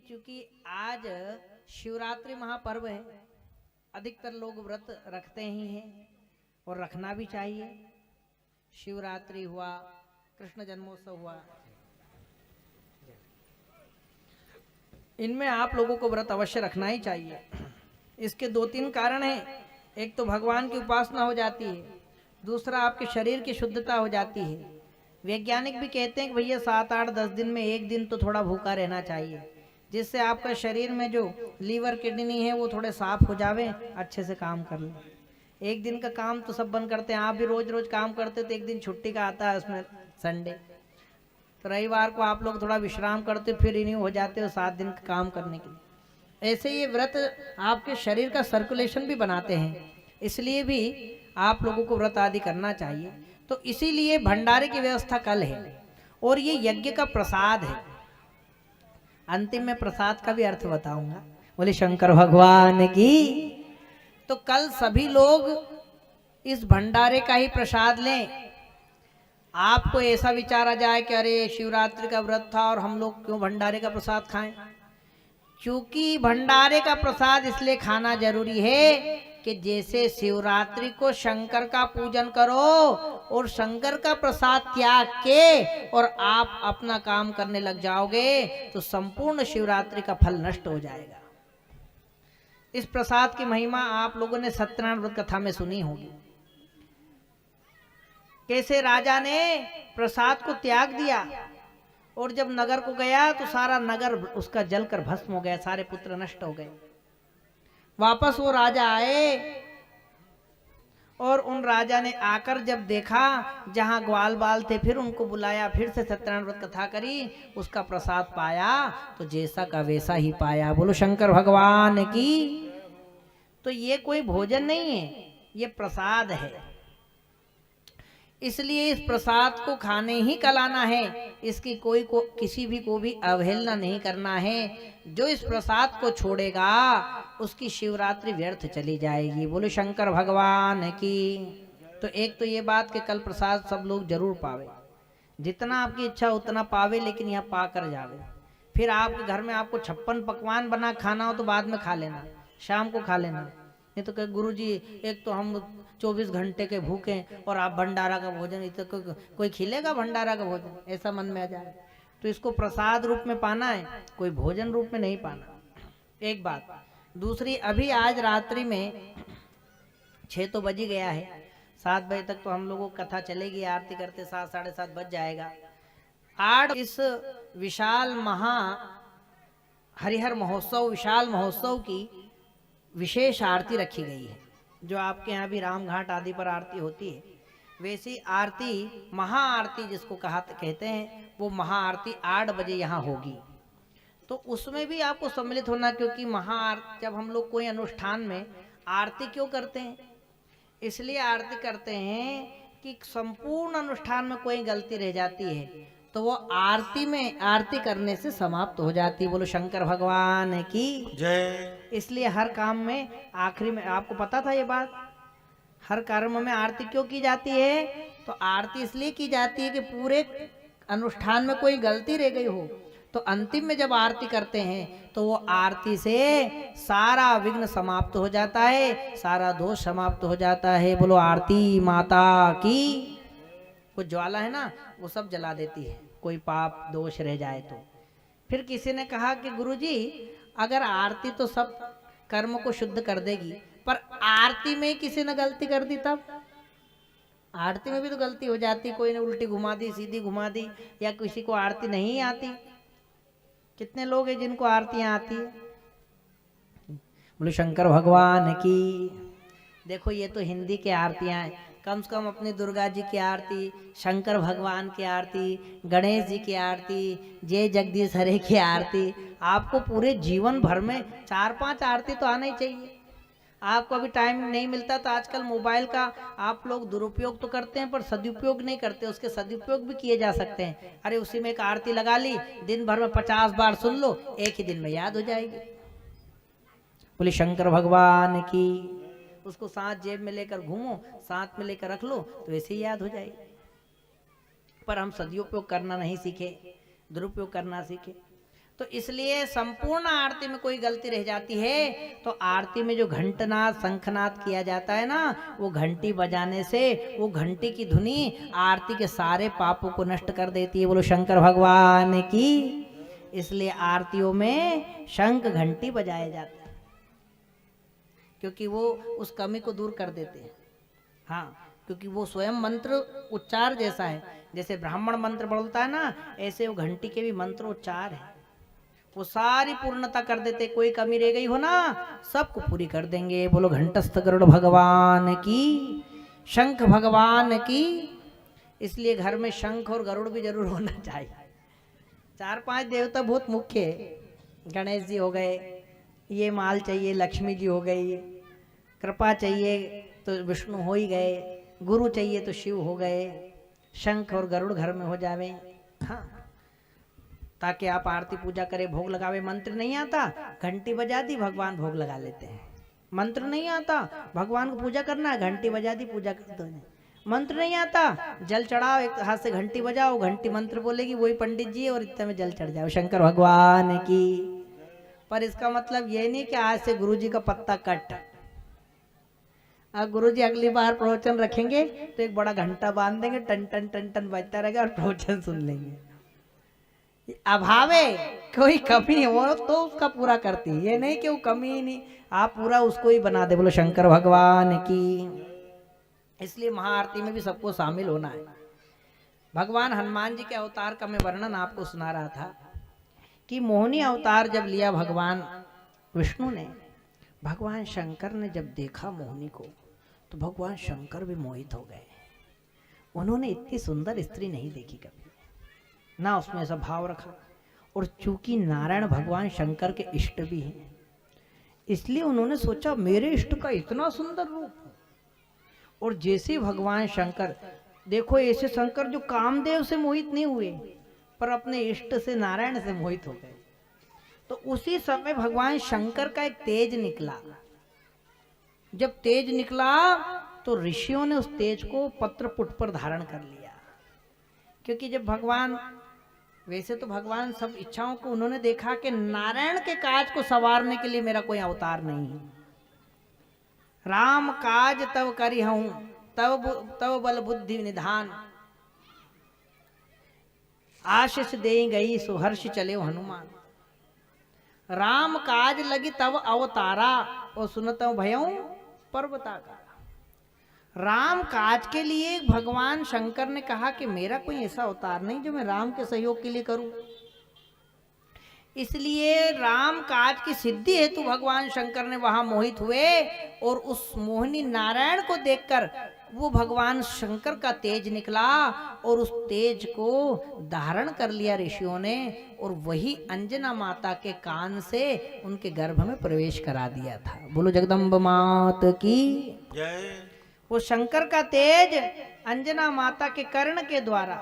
चूंकि आज शिवरात्रि महापर्व है, अधिकतर लोग व्रत रखते ही हैं और रखना भी चाहिए। शिवरात्रि हुआ, कृष्ण जन्मोत्सव हुआ, इनमें आप लोगों को व्रत अवश्य रखना ही चाहिए। इसके दो तीन कारण हैं। एक तो भगवान की उपासना हो जाती है, दूसरा आपके शरीर की शुद्धता हो जाती है। वैज्ञानिक भी कहते हैं कि भैया 7-8-10 दिन में एक दिन तो थोड़ा भूखा रहना चाहिए, जिससे आपका शरीर में जो लीवर किडनी है वो थोड़े साफ हो जावे, अच्छे से काम कर ले। एक दिन का काम तो सब बंद करते हैं, आप भी रोज रोज काम करते तो एक दिन छुट्टी का आता है, उसमें संडे, तो रविवार को आप लोग थोड़ा विश्राम करते, फिर रिन्यू हो जाते हो 7 दिन का काम करने के लिए। ऐसे ये व्रत आपके शरीर का सर्कुलेशन भी बनाते हैं, इसलिए भी आप लोगों को व्रत आदि करना चाहिए। तो इसीलिए भंडारे की व्यवस्था कल है और ये यज्ञ का प्रसाद है। अंतिम में प्रसाद का भी अर्थ बताऊंगा। बोले शंकर भगवान की। तो कल सभी लोग इस भंडारे का ही प्रसाद लें। आपको ऐसा विचार आ जाए कि अरे शिवरात्रि का व्रत था और हम लोग क्यों भंडारे का प्रसाद खाएं। क्योंकि भंडारे का प्रसाद इसलिए खाना जरूरी है कि जैसे शिवरात्रि को शंकर का पूजन करो और शंकर का प्रसाद त्याग के और आप अपना काम करने लग जाओगे तो संपूर्ण शिवरात्रि का फल नष्ट हो जाएगा। इस प्रसाद की महिमा आप लोगों ने सत्यनारायण व्रत कथा में सुनी होगी। कैसे राजा ने प्रसाद को त्याग दिया और जब नगर को गया तो सारा नगर उसका जलकर भस्म हो गया, सारे पुत्र नष्ट हो गए। वापस वो राजा आए और उन राजा ने आकर जब देखा जहां ग्वाल बाल थे, फिर उनको बुलाया, फिर से सत्यनारायण व्रत कथा करी, उसका प्रसाद पाया तो जैसा का वैसा ही पाया। बोलो शंकर भगवान की। तो ये कोई भोजन नहीं है, ये प्रसाद है। इसलिए इस प्रसाद को खाने ही कलाना है, इसकी किसी भी को भी अवहेलना नहीं करना है। जो इस प्रसाद को छोड़ेगा उसकी शिवरात्रि व्यर्थ चली जाएगी। बोलो शंकर भगवान की। तो एक तो ये बात कि कल प्रसाद सब लोग जरूर पावे, जितना आपकी इच्छा उतना पावे, लेकिन यहाँ पा कर जावे। फिर आपके घर में आपको 56 पकवान बना खाना हो तो बाद में खा लेना, शाम को खा लेना। नहीं तो कहे गुरु जी एक तो हम 24 घंटे के भूखे और आप भंडारा का भोजन, तो कोई खिलेगा भंडारा का भोजन, ऐसा मन में आ जाए। तो इसको प्रसाद रूप में पाना है, कोई भोजन रूप में नहीं पाना। एक बात। दूसरी, अभी आज रात्रि में 6 तो बज ही गया है, 7 बजे तक तो हम लोगों को कथा चलेगी, आरती करते 7 साढ़े 7 बज जाएगा। आज इस विशाल हरिहर महोत्सव, विशाल महोत्सव की विशेष आरती रखी गई है। जो आपके यहाँ भी रामघाट आदि पर आरती होती है, वैसी आरती, महाआरती जिसको कहते हैं, वो महाआरती 8 बजे यहाँ होगी। तो उसमें भी आपको सम्मिलित होना, क्योंकि जब हम लोग कोई अनुष्ठान में आरती क्यों करते हैं, इसलिए आरती करते हैं कि संपूर्ण अनुष्ठान में कोई गलती रह जाती है तो वो आरती करने से समाप्त हो जाती। बोलो शंकर भगवान की जय। इसलिए हर काम में आखिरी में, आपको पता था ये बात, हर कर्म में आरती क्यों की जाती है? तो आरती इसलिए की जाती है कि पूरे अनुष्ठान में कोई गलती रह गई हो तो अंतिम में जब आरती करते हैं तो वो आरती से सारा विघ्न समाप्त हो जाता है, सारा दोष समाप्त हो जाता है। बोलो आरती माता की। वो ज्वाला है ना, वो सब जला देती है, कोई पाप दोष रह जाए तो। फिर किसी ने कहा कि गुरुजी अगर आरती तो सब कर्म को शुद्ध कर देगी, पर आरती में किसी ने गलती कर दी, तब आरती में भी तो गलती हो जाती, कोई ने उल्टी घुमा दी, सीधी घुमा दी, या किसी को आरती नहीं आती। कितने लोग हैं जिनको आरतियां आती है? बोलो शंकर भगवान की। देखो ये तो हिंदी की आरतियां हैं, कम से कम अपनी दुर्गा जी की आरती, शंकर भगवान की आरती, गणेश जी की आरती, जय जगदीश हरे की आरती, आपको पूरे जीवन भर में 4-5 आरती तो आना ही चाहिए। आपको अभी टाइम नहीं मिलता तो आजकल मोबाइल का आप लोग दुरुपयोग तो करते हैं पर सदुपयोग नहीं करते, उसके सदुपयोग भी किए जा सकते हैं। अरे उसी में एक आरती लगा ली, दिन भर में 50 बार सुन लो, एक ही दिन में याद हो जाएगी। बोले शंकर भगवान की। उसको साथ जेब में लेकर घूमो, साथ में लेकर रख लो तो ऐसे ही याद हो जाएगी। पर हम सदुपयोग करना नहीं सीखे, दुरुपयोग करना सीखे। तो इसलिए संपूर्ण आरती में कोई गलती रह जाती है तो आरती में जो घंटनाद शंखनाद किया जाता है ना, वो घंटी बजाने से वो घंटी की धुनी आरती के सारे पापों को नष्ट कर देती है। बोलो शंकर भगवान की। इसलिए आरतियों में शंख घंटी बजाए जाते हैं क्योंकि वो उस कमी को दूर कर देते हैं। हाँ, क्योंकि वो स्वयं मंत्र उच्चार जैसा है, जैसे ब्राह्मण मंत्र बोलता है ना, ऐसे वो घंटी के भी मंत्र उच्चार है, वो सारी पूर्णता कर देते। कोई कमी रह गई हो ना, सबको पूरी कर देंगे। बोलो घंटस्थ गरुड़ भगवान की, शंख भगवान की। इसलिए घर में शंख और गरुड़ भी जरूर होना चाहिए। 4-5 देवता बहुत मुख्य है। गणेश जी हो गए, ये माल चाहिए, लक्ष्मी जी हो गई, कृपा चाहिए तो विष्णु हो ही गए, गुरु चाहिए तो शिव हो गए, शंख और गरुड़ घर में हो जावे। हाँ, ताकि आप आरती पूजा करें, भोग लगावे। मंत्र नहीं आता, घंटी बजा दी, भगवान भोग लगा लेते हैं। मंत्र नहीं आता, भगवान को पूजा करना है, घंटी बजा दी, पूजा कर दो। मंत्र नहीं आता, जल चढ़ाओ, एक हाथ से घंटी बजाओ, घंटी मंत्र बोलेगी, वही पंडित जी और इतने में जल चढ़ जाओ। शंकर भगवान की। पर इसका मतलब ये नहीं कि आज से गुरु जी का पत्ता कट। अब गुरु जी अगली बार प्रवचन रखेंगे तो एक बड़ा घंटा बांध देंगे, टन टन टन टन बजता रहेगा और प्रवचन सुन लेंगे। अभावे कोई कमी हो तो उसका पूरा करती है, ये नहीं कि वो कमी ही नहीं, आप पूरा उसको ही बना दे। बोलो शंकर भगवान की। इसलिए महाआरती में भी सबको शामिल होना है। भगवान हनुमान जी के अवतार का मैं वर्णन आपको सुना रहा था कि मोहिनी अवतार जब लिया भगवान विष्णु ने, भगवान शंकर ने जब देखा मोहिनी को तो भगवान शंकर भी मोहित हो गए। उन्होंने इतनी सुंदर स्त्री नहीं देखी कभी, ना उसमें ऐसा भाव रखा। और चूंकि नारायण भगवान शंकर के इष्ट भी हैं, इसलिए उन्होंने सोचा मेरे इष्ट का इतना सुंदर रूप। और जैसे भगवान शंकर, देखो ऐसे शंकर जो कामदेव से मोहित नहीं हुए पर अपने इष्ट से नारायण से मोहित हो गए। तो उसी समय भगवान शंकर का एक तेज निकला। जब तेज निकला तो ऋषियों ने उस तेज को पत्रपुट पर धारण कर लिया। क्योंकि जब भगवान, वैसे तो भगवान सब इच्छाओं को उन्होंने देखा कि नारायण के काज को संवारने के लिए मेरा कोई अवतार नहीं है। राम काज तब करी हूं, तब बल बुद्धि निधान, आशीष दे गई सुहर्ष चले हनुमान। राम काज लगी तब अवतारा, और सुनता भयऊ पर्वता का। राम काज के लिए भगवान शंकर ने कहा कि मेरा कोई ऐसा अवतार नहीं जो मैं राम के सहयोग के लिए करूं। इसलिए राम काज की सिद्धि हेतु भगवान शंकर ने वहां मोहित हुए। और उस मोहिनी नारायण को देखकर वो भगवान शंकर का तेज निकला और उस तेज को धारण कर लिया ऋषियों ने, और वही अंजना माता के कान से उनके गर्भ में प्रवेश करा दिया था। बोलो जगदम्ब मात की जय। वो शंकर का तेज अंजना माता के कर्ण के द्वारा,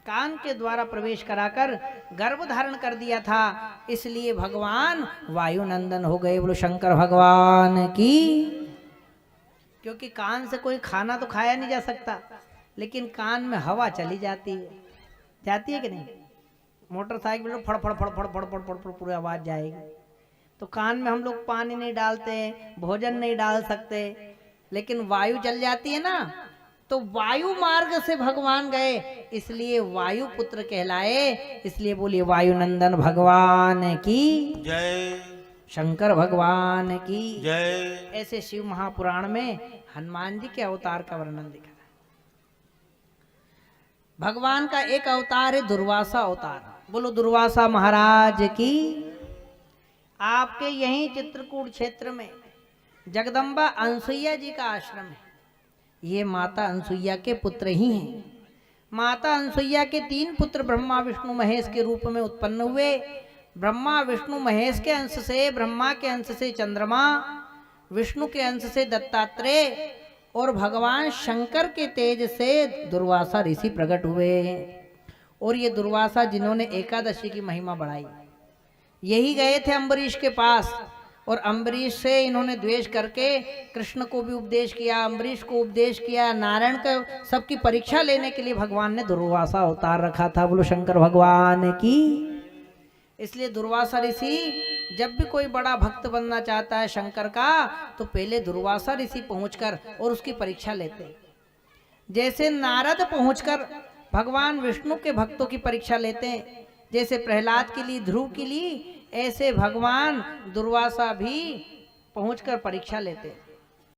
कान के द्वारा प्रवेश कराकर गर्भ धारण कर दिया था। इसलिए भगवान वायुनंदन हो गए। बोलो शंकर भगवान की। क्योंकि कान से कोई खाना तो खाया नहीं जा सकता, लेकिन कान में हवा चली जाती है, जाती है कि नहीं? मोटरसाइकिल में फड़ फड़ फड़ फड़ फड़ फड़ फड़ फड़ पूरी आवाज जाएगी। तो कान में हम लोग पानी नहीं डालते, भोजन नहीं डाल सकते, लेकिन वायु चल जाती है ना, तो वायु मार्ग से भगवान गए, इसलिए वायु पुत्र कहलाए। इसलिए बोलिए वायुनंदन भगवान की जय, शंकर भगवान की जय। ऐसे शिव महापुराण में हनुमान जी के अवतार का वर्णन दिखा है। भगवान का एक अवतार है दुर्वासा अवतार। बोलो दुर्वासा महाराज की। आपके यहीं चित्रकूट क्षेत्र में जगदम्बा अनसुईया जी का आश्रम है। ये माता अनसुईया के पुत्र ही हैं। माता अनसुईया के 3 पुत्र ब्रह्मा विष्णु महेश के रूप में उत्पन्न हुए। ब्रह्मा विष्णु महेश के अंश से, ब्रह्मा के अंश से चंद्रमा, विष्णु के अंश से दत्तात्रेय, और भगवान शंकर के तेज से दुर्वासा ऋषि प्रकट हुए। और ये दुर्वासा जिन्होंने एकादशी की महिमा बढ़ाई, यही गए थे अम्बरीश के पास, और अम्बरीश से इन्होंने द्वेष करके कृष्ण को भी उपदेश किया, अम्बरीश को उपदेश किया। नारायण का सबकी परीक्षा लेने के लिए भगवान ने दुर्वासा अवतार रखा था। बोलो शंकर भगवान की। इसलिए दुर्वासा ऋषि जब भी कोई बड़ा भक्त बनना चाहता है शंकर का, तो पहले दुर्वासा ऋषि पहुंचकर और उसकी परीक्षा लेते हैं। जैसे नारद पहुंचकर भगवान विष्णु के भक्तों की परीक्षा लेते हैं, जैसे प्रहलाद के लिए, ध्रुव के लिए, ऐसे भगवान दुर्वासा भी पहुंचकर परीक्षा लेते हैं।